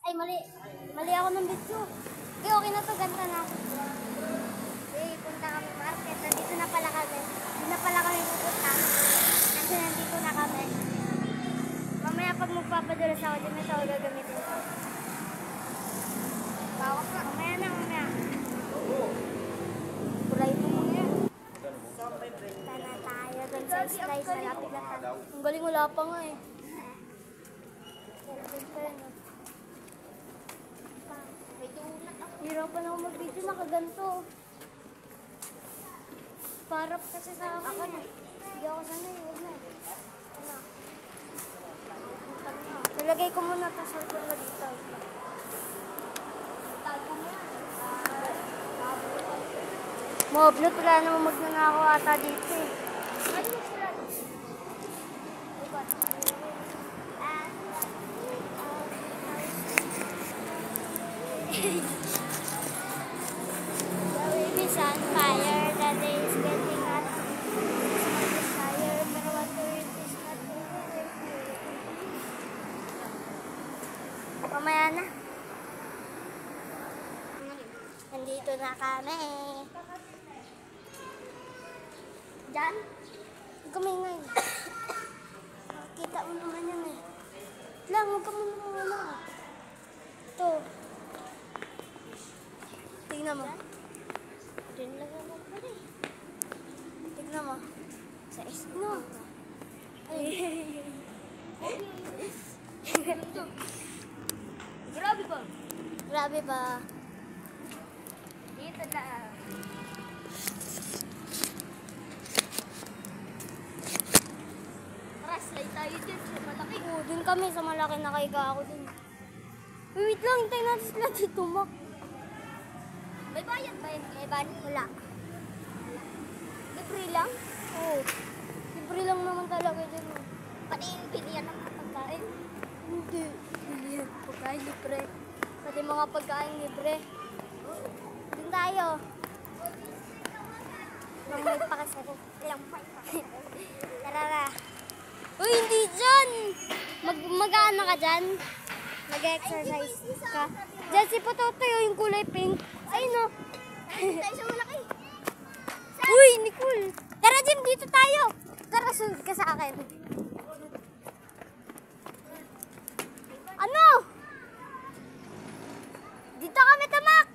Ay, mali. Mali ako ng video. Okay, okay na to. Ganda na. Okay, punta kami market. Nandito na pala kami. Hindi na pala kami pupunta. Kasi nandito na kami. Mamaya pag magpapadulas ako, dyan na ito gagamitin ko. Bawak na. Mamaya na, mamaya. Kulay mo muna. Punta na tayo dun sa slice na lapit-lapit. Ang galing, wala pa nga eh. Hirapan ako mag-video, nakaganto. Parap kasi sa akin. Hindi ako sanay, huwag na. Nilagay ko muna ito sa ko dito. Mo-upload, wala naman magnanakaw ata dito eh. The wave is on fire, the day is getting hot. It's on fire, pero what the wind is not over. Mamaya na. Nandito na kami. Diyan? Kumingay. Kita mo naman yan eh. Lang, huwag ka muna muna. Ito. Tingnan mo. Diyan lang naman pa rin. Tingnan mo. Sa isno. Grabe ba? Grabe ba? Dito na. Slide tayo dyan sa malaki. Oo, dun kami sa malaki, nakaiga ako dun. Wait lang, hintayin natin sila dito, Mak. May bayad ba yung Evan? Wala. Libre lang? Oo. Libre lang naman talaga dyan. Pati yung pilihan ng mga pagkain? Hindi. Pilihan pagkain libre. Pati mga pagkain libre. Dun tayo. Mamay pa kasi. Ilang pa. Tarara. Uy, hindi dyan! Mag-ano ka dyan? Mag-exercise ka? Dyan si Pototoy, yung kulay pink. Ay, no. Tayo sa malaki. Uy, Nicole! Tara, Jim, dito tayo! Tara, sunod ka sa akin. Ano? Dito kami tamak!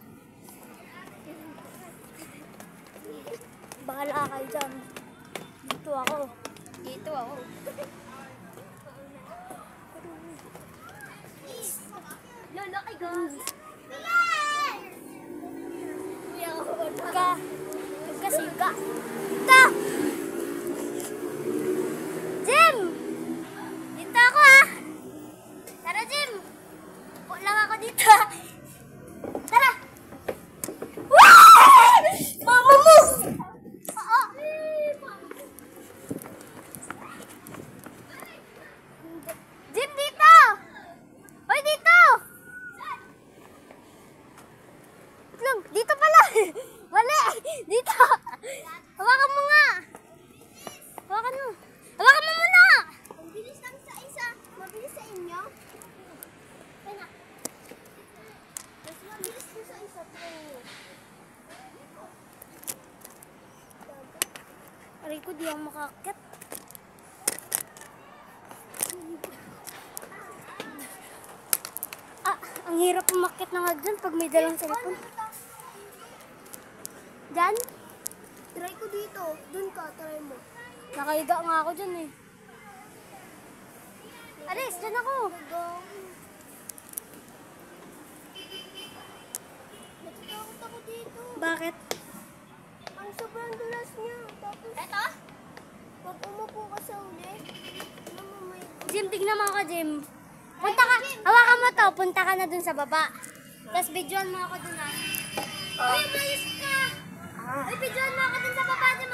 Bahala kayo dyan. Dito ako. Dito ako. Lalaki ka. Pagkasiga. Dito! Jim! Dito ako ha! Tara Jim! Upo lang ako dito. Tara! Mama mo! Oo! Jim, dito! Hoy, dito! Lang, dito pala! Mali! Dito! Hawakan mo nga! Hawakan mo! Hawakan mo muna! Mabilis lang sa isa. Mabilis sa inyo. Kaya mas mabilis ko sa isa. Aray ko, di ako makakit. Ang hirap umakyat na nga dyan pag may dalang cellphone. Dyan? Try ko dito. Dun ka, try mo. Nakahiga nga ako dyan eh. Alis, dyan ako. Natatakot ako dito. Bakit? Ang sobrang dulas niya. Tapos, eto? Pag umupo ka sa uli, Jim, tignan mo ako, Jim. Punta ka, hawakan mo to, punta ka na dun sa baba. Tapos videoan mo ako dun ha. Uy, mayos ka! Uy, videoan mo ako dun sa baba, Jim.